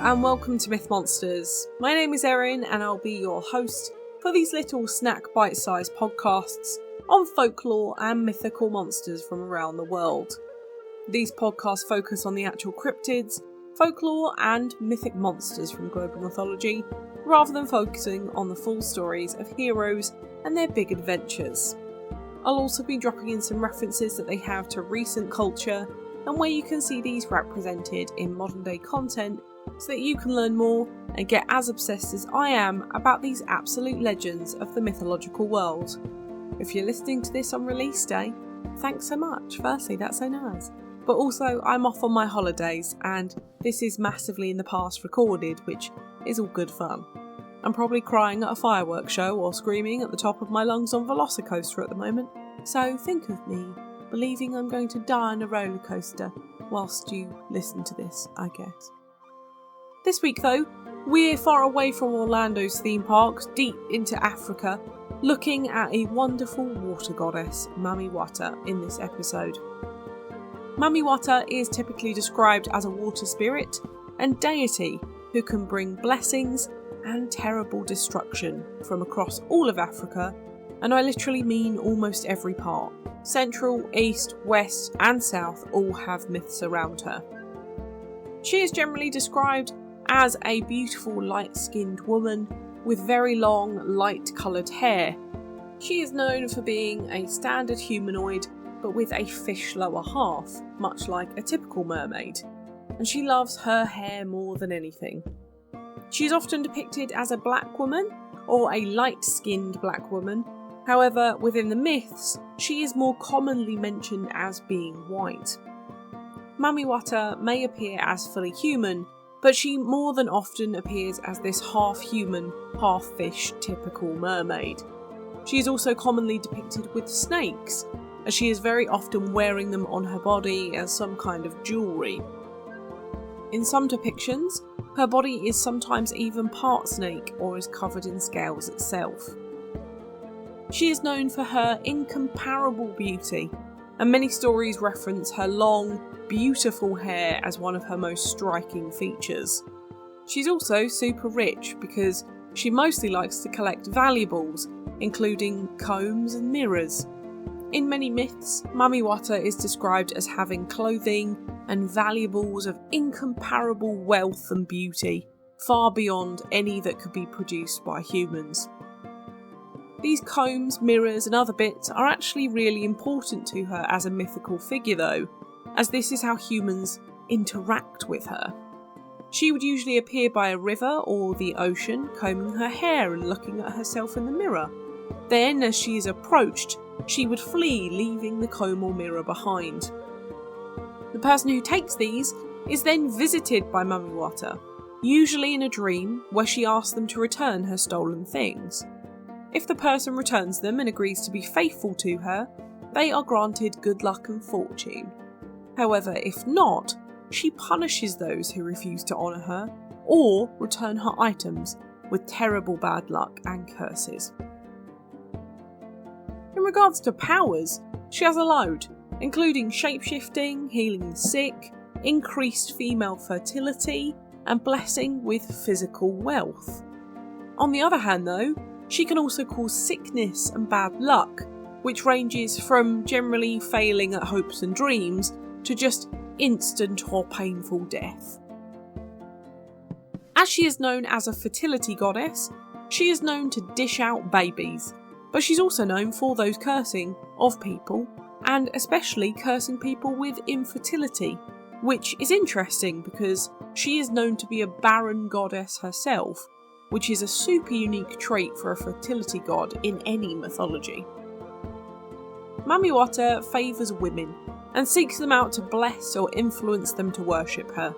and welcome to Myth Monsters. My name is Erin and I'll be your host for these little snack bite-sized podcasts on folklore and mythical monsters from around the world. These podcasts focus on the actual cryptids, folklore and mythic monsters from global mythology, rather than focusing on the full stories of heroes and their big adventures. I'll also be dropping in some references that they have to recent culture and where you can see these represented in modern day content so that you can learn more and get as obsessed as I am about these absolute legends of the mythological world. If you're listening to this on release day, thanks so much. Firstly, that's so nice. But also, I'm off on my holidays and this is massively in the past recorded, which is all good fun. I'm probably crying at a fireworks show or screaming at the top of my lungs on Velocicoaster at the moment, so think of me believing I'm going to die on a roller coaster whilst you listen to this, I guess. This week though, we're far away from Orlando's theme parks, deep into Africa, looking at a wonderful water goddess, Mami Wata, in this episode. Mami Wata is typically described as a water spirit and deity who can bring blessings and terrible destruction from across all of Africa, and I literally mean almost every part. Central, East, West and South all have myths around her. She is generally described as a beautiful light-skinned woman with very long, light-coloured hair. She is known for being a standard humanoid but with a fish lower half, much like a typical mermaid, and she loves her hair more than anything. She is often depicted as a black woman or a light-skinned black woman. However, within the myths, she is more commonly mentioned as being white. Mami Wata may appear as fully human, but she more than often appears as this half-human, half-fish typical mermaid. She is also commonly depicted with snakes, as she is very often wearing them on her body as some kind of jewellery. In some depictions, her body is sometimes even part snake or is covered in scales itself. She is known for her incomparable beauty, and many stories reference her long, beautiful hair as one of her most striking features. She's also super rich because she mostly likes to collect valuables, including combs and mirrors. In many myths, Mami Wata is described as having clothing and valuables of incomparable wealth and beauty, far beyond any that could be produced by humans. These combs, mirrors and other bits are actually really important to her as a mythical figure though, as this is how humans interact with her. She would usually appear by a river or the ocean, combing her hair and looking at herself in the mirror. Then, as she is approached, she would flee, leaving the comb or mirror behind. The person who takes these is then visited by Mami Wata, usually in a dream where she asks them to return her stolen things. If the person returns them and agrees to be faithful to her, they are granted good luck and fortune. However, if not, she punishes those who refuse to honour her or return her items with terrible bad luck and curses. In regards to powers, she has a load, including shapeshifting, healing the sick, increased female fertility, and blessing with physical wealth. On the other hand though, she can also cause sickness and bad luck, which ranges from generally failing at hopes and dreams to just instant or painful death. As she is known as a fertility goddess, she is known to dish out babies, but she's also known for those cursing of people, and especially cursing people with infertility, which is interesting because she is known to be a barren goddess herself, which is a super unique trait for a fertility god in any mythology. Mami Wata favours women and seeks them out to bless or influence them to worship her.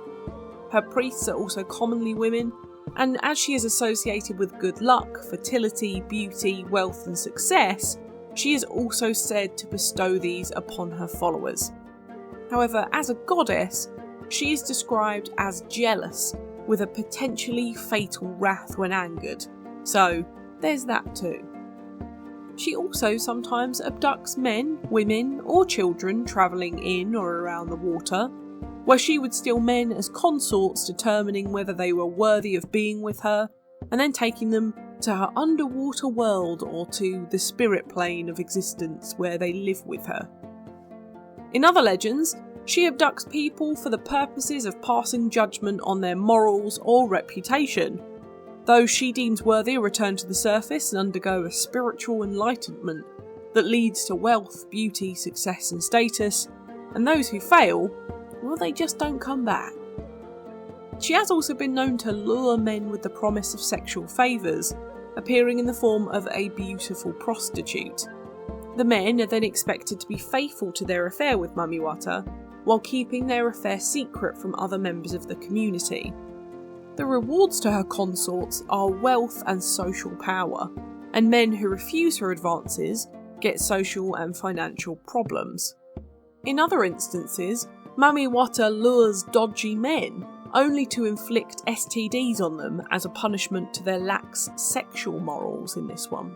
Her priests are also commonly women, and as she is associated with good luck, fertility, beauty, wealth and success, she is also said to bestow these upon her followers. However, as a goddess, she is described as jealous, with a potentially fatal wrath when angered, so there's that too. She also sometimes abducts men, women or children travelling in or around the water, where she would steal men as consorts, determining whether they were worthy of being with her, and then taking them to her underwater world or to the spirit plane of existence where they live with her. In other legends, she abducts people for the purposes of passing judgment on their morals or reputation. Those she deems worthy return to the surface and undergo a spiritual enlightenment that leads to wealth, beauty, success and status, and those who fail, well, they just don't come back. She has also been known to lure men with the promise of sexual favours, appearing in the form of a beautiful prostitute. The men are then expected to be faithful to their affair with Mami Wata, while keeping their affair secret from other members of the community. The rewards to her consorts are wealth and social power, and men who refuse her advances get social and financial problems. In other instances, Mami Wata lures dodgy men, only to inflict STDs on them as a punishment to their lax sexual morals in this one.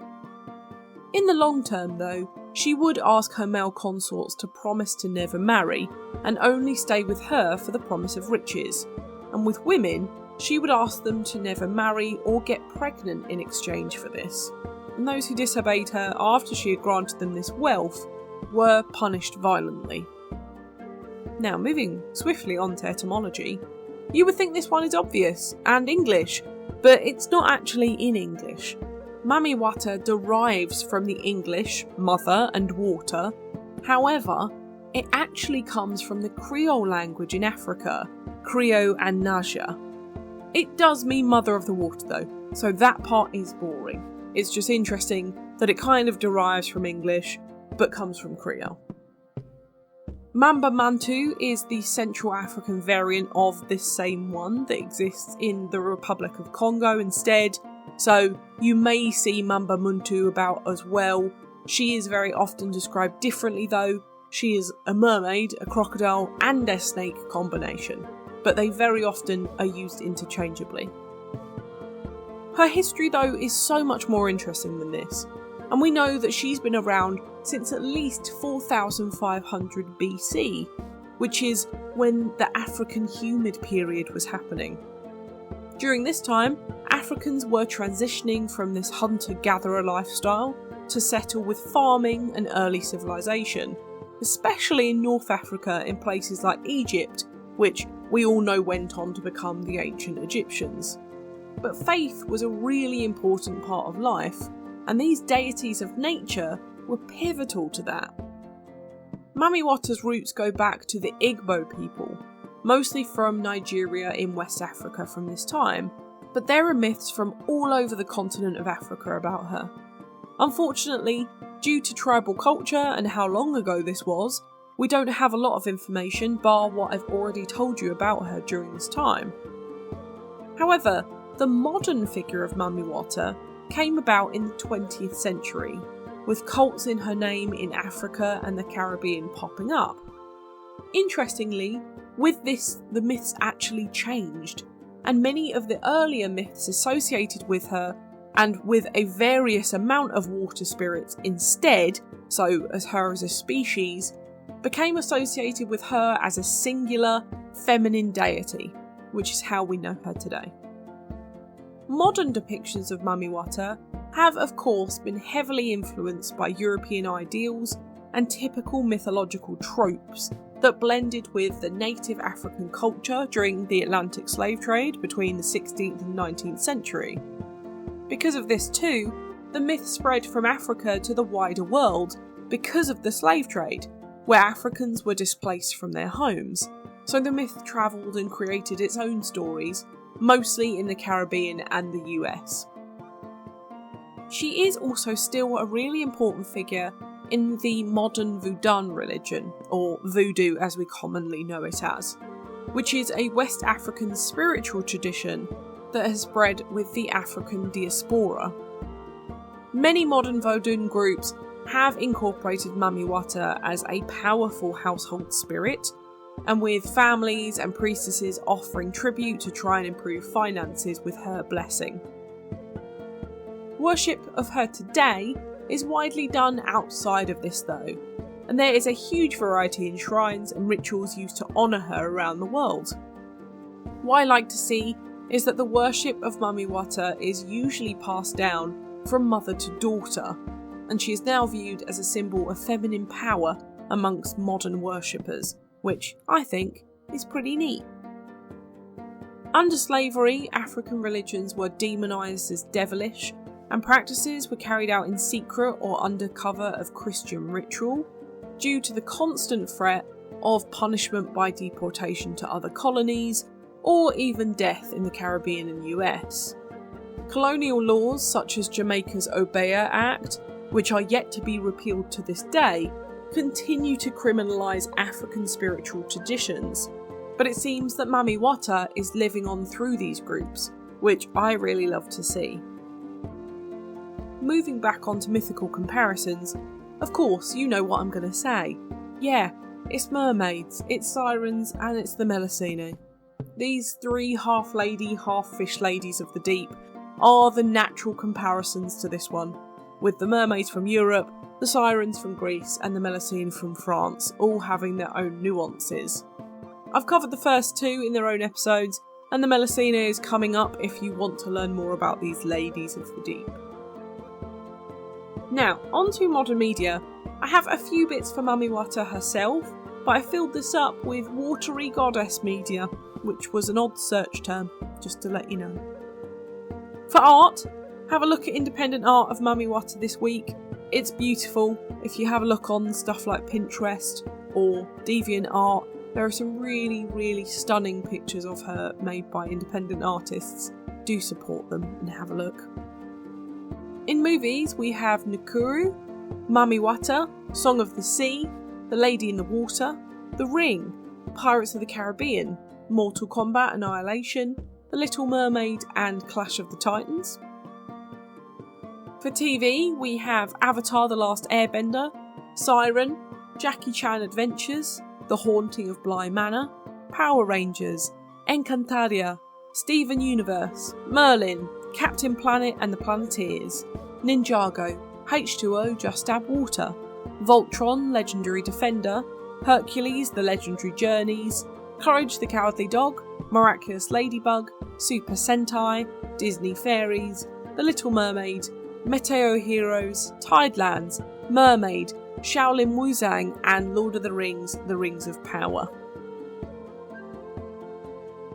In the long term though, she would ask her male consorts to promise to never marry, and only stay with her for the promise of riches, and with women, she would ask them to never marry or get pregnant in exchange for this, and those who disobeyed her after she had granted them this wealth were punished violently. Now moving swiftly on to etymology, you would think this one is obvious and English, but it's not actually in English. Mami Wata derives from the English mother and water. However, it actually comes from the Creole language in Africa, Creole and Naja. It does mean mother of the water though, so that part is boring. It's just interesting that it kind of derives from English, but comes from Creole. Mamba Mantu is the Central African variant of this same one that exists in the Republic of Congo instead, so you may see Mamba Muntu about as well. She is very often described differently though. She is a mermaid, a crocodile and a snake combination, but they very often are used interchangeably. Her history though is so much more interesting than this, and we know that she's been around since at least 4500 BC, which is when the African humid period was happening. During this time, Africans were transitioning from this hunter-gatherer lifestyle to settle with farming and early civilization, especially in North Africa in places like Egypt, which we all know went on to become the ancient Egyptians. But faith was a really important part of life, and these deities of nature were pivotal to that. Mami Wata's roots go back to the Igbo people, mostly from Nigeria in West Africa from this time, but there are myths from all over the continent of Africa about her. Unfortunately, due to tribal culture and how long ago this was, we don't have a lot of information bar what I've already told you about her during this time. However, the modern figure of Mami Wata came about in the 20th century, with cults in her name in Africa and the Caribbean popping up. Interestingly, with this, the myths actually changed, and many of the earlier myths associated with her, and with a various amount of water spirits instead, so as her as a species, became associated with her as a singular, feminine deity, which is how we know her today. Modern depictions of Mami Wata have, of course, been heavily influenced by European ideals and typical mythological tropes that blended with the native African culture during the Atlantic slave trade between the 16th and 19th century. Because of this too, the myth spread from Africa to the wider world because of the slave trade, where Africans were displaced from their homes, so the myth travelled and created its own stories, mostly in the Caribbean and the US. She is also still a really important figure in the modern Voodoo religion, or Voodoo as we commonly know it as, which is a West African spiritual tradition that has spread with the African diaspora. Many modern Vodun groups have incorporated Mami Wata as a powerful household spirit, and with families and priestesses offering tribute to try and improve finances with her blessing. Worship of her today is widely done outside of this though. and there is a huge variety in shrines and rituals used to honour her around the world. What I like to see is that the worship of Mami Wata is usually passed down from mother to daughter, and she is now viewed as a symbol of feminine power amongst modern worshippers, which I think is pretty neat. Under slavery, African religions were demonised as devilish, and practices were carried out in secret or under cover of Christian ritual, due to the constant threat of punishment by deportation to other colonies, or even death in the Caribbean and US. Colonial laws such as Jamaica's Obeah Act, which are yet to be repealed to this day, continue to criminalise African spiritual traditions, but it seems that Mami Wata is living on through these groups, which I really love to see. Moving back onto mythical comparisons, of course you know what I'm going to say. Yeah, it's mermaids, it's sirens, and it's the Melusine. These three half-lady, half-fish ladies of the deep are the natural comparisons to this one, with the mermaids from Europe, the sirens from Greece, and the Melusine from France, all having their own nuances. I've covered the first two in their own episodes, and the Melusine is coming up if you want to learn more about these ladies of the deep. Now, onto modern media. I have a few bits for Mami Wata herself, but I filled this up with watery goddess media, which was an odd search term, just to let you know. For art, have a look at independent art of Mami Wata this week. It's beautiful. If you have a look on stuff like Pinterest or DeviantArt, there are some really, really stunning pictures of her made by independent artists. Do support them and have a look. In movies, we have Nakuru, Mami Wata, Song of the Sea, The Lady in the Water, The Ring, Pirates of the Caribbean, Mortal Kombat Annihilation, The Little Mermaid and Clash of the Titans. For TV, we have Avatar The Last Airbender, Siren, Jackie Chan Adventures, The Haunting of Bly Manor, Power Rangers, Encantadia, Steven Universe, Merlin, Captain Planet and the Planeteers, Ninjago, H2O Just Add Water, Voltron Legendary Defender, Hercules The Legendary Journeys, Courage the Cowardly Dog, Miraculous Ladybug, Super Sentai, Disney Fairies, The Little Mermaid, Meteo Heroes, Tidelands, Mermaid, Shaolin Wuzang and Lord of the Rings of Power.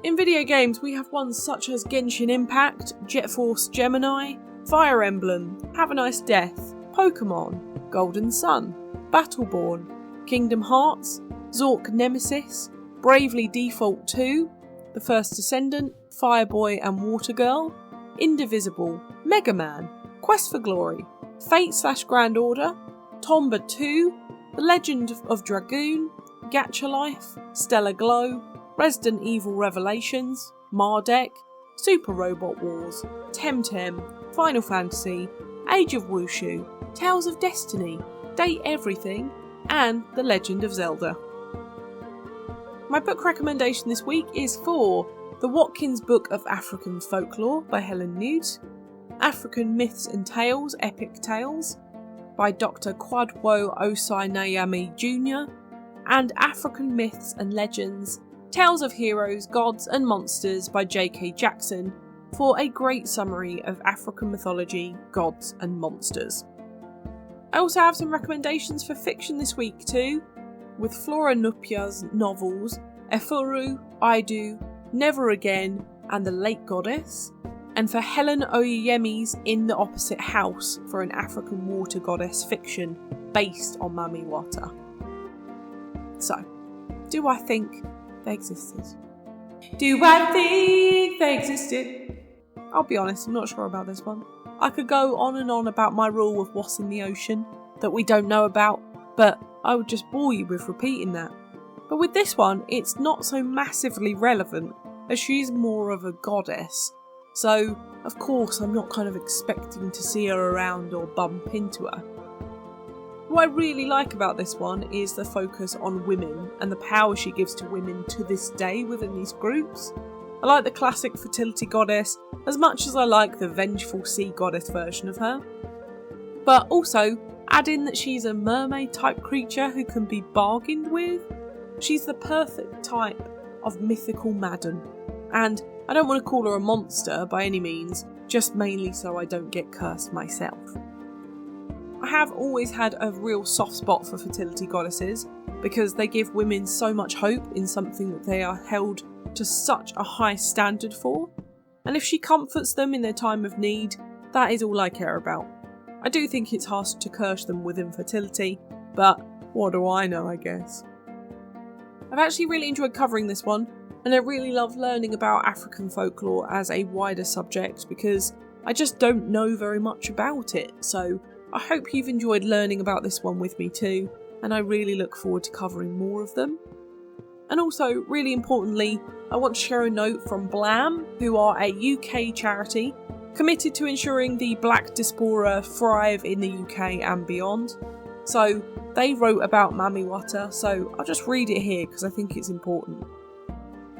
In video games, we have ones such as Genshin Impact, Jet Force Gemini, Fire Emblem, Have a Nice Death, Pokemon, Golden Sun, Battleborn, Kingdom Hearts, Zork Nemesis, Bravely Default 2, The First Descendant, Fireboy and Water Girl, Indivisible, Mega Man, Quest for Glory, Fate/Grand Order, Tomba 2, The Legend of Dragoon, Gacha Life, Stellar Glow, Resident Evil Revelations, Mardek, Super Robot Wars, Temtem, Final Fantasy, Age of Wushu, Tales of Destiny, Date Everything, and The Legend of Zelda. My book recommendation this week is for The Watkins Book of African Folklore by Helen Newt, African Myths and Tales, Epic Tales by Dr. Kwadwo Osai Nayami Jr., and African Myths and Legends, Tales of Heroes, Gods and Monsters by J.K. Jackson for a great summary of African mythology, gods and monsters. I also have some recommendations for fiction this week too, with Flora Nupia's novels Efuru, Idu, Never Again and The Lake Goddess, and for Helen Oyeyemi's In the Opposite House for an African water goddess fiction based on Mami Wata. So, do I think they existed? Do I think they existed? I'll be honest, I'm not sure about this one. I could go on and on about my rule of what's in the ocean that we don't know about, but I would just bore you with repeating that. But with this one, it's not so massively relevant, as she's more of a goddess. So, of course, I'm not kind of expecting to see her around or bump into her. What I really like about this one is the focus on women and the power she gives to women to this day within these groups. I like the classic fertility goddess as much as I like the vengeful sea goddess version of her. But also, Add in that she's a mermaid type creature who can be bargained with. She's the perfect type of mythical madam. And I don't want to call her a monster by any means, just mainly so I don't get cursed myself. I have always had a real soft spot for fertility goddesses because they give women so much hope in something that they are held to such a high standard for. And if she comforts them in their time of need, that is all I care about. I do think it's harsh to curse them with infertility, but what do I know, I guess. I've actually really enjoyed covering this one, and I really love learning about African folklore as a wider subject because I just don't know very much about it, so I hope you've enjoyed learning about this one with me too, and I really look forward to covering more of them. And also, really importantly, I want to share a note from Blam, who are a UK charity committed to ensuring the black diaspora thrive in the UK and beyond. So they wrote about Mami Wata, so I'll just read it here because I think it's important.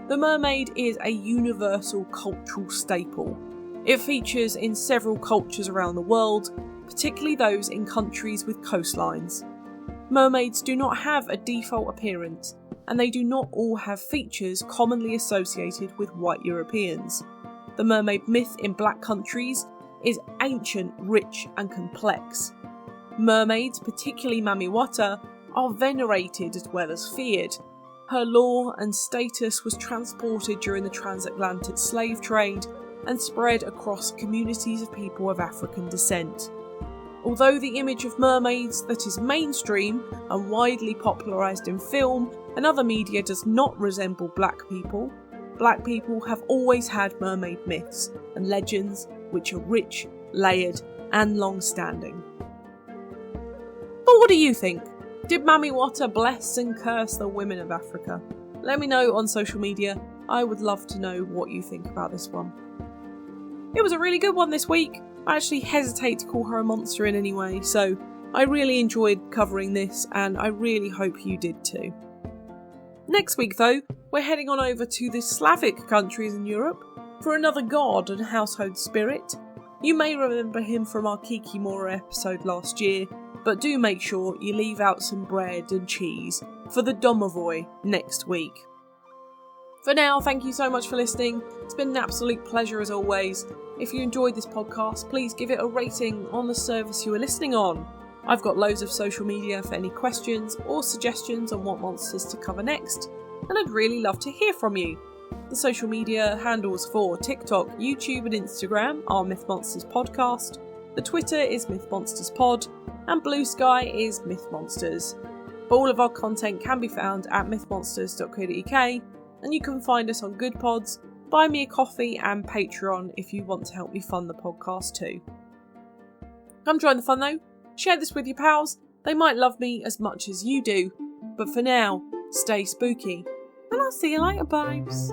The mermaid is a universal cultural staple. It features in several cultures around the world, particularly those in countries with coastlines. Mermaids do not have a default appearance, and they do not all have features commonly associated with white Europeans. The mermaid myth in black countries is ancient, rich and complex. Mermaids, particularly Mami Wata, are venerated as well as feared. Her lore and status was transported during the transatlantic slave trade and spread across communities of people of African descent. Although the image of mermaids that is mainstream and widely popularised in film and other media does not resemble black people have always had mermaid myths and legends which are rich, layered and long-standing. But what do you think? Did Mami Wata bless and curse the women of Africa? Let me know on social media. I would love to know what you think about this one. It was a really good one this week. I actually hesitate to call her a monster in any way, so I really enjoyed covering this and I really hope you did too. Next week though, we're heading on over to the Slavic countries in Europe for another god and household spirit. You may remember him from our Kikimora episode last year, but do make sure you leave out some bread and cheese for the domovoi next week. For now, thank you so much for listening. It's been an absolute pleasure as always. If you enjoyed this podcast, please give it a rating on the service you are listening on. I've got loads of social media for any questions or suggestions on what monsters to cover next, and I'd really love to hear from you. The social media handles for TikTok, YouTube and Instagram are Myth Monsters Podcast, the Twitter is Myth Monsters Pod, and Blue Sky is Myth Monsters. All of our content can be found at mythmonsters.co.uk, and you can find us on Good Pods, Buy Me a Coffee and Patreon if you want to help me fund the podcast too. Come join the fun though, share this with your pals, they might love me as much as you do, but for now, stay spooky, and I'll see you later, babes.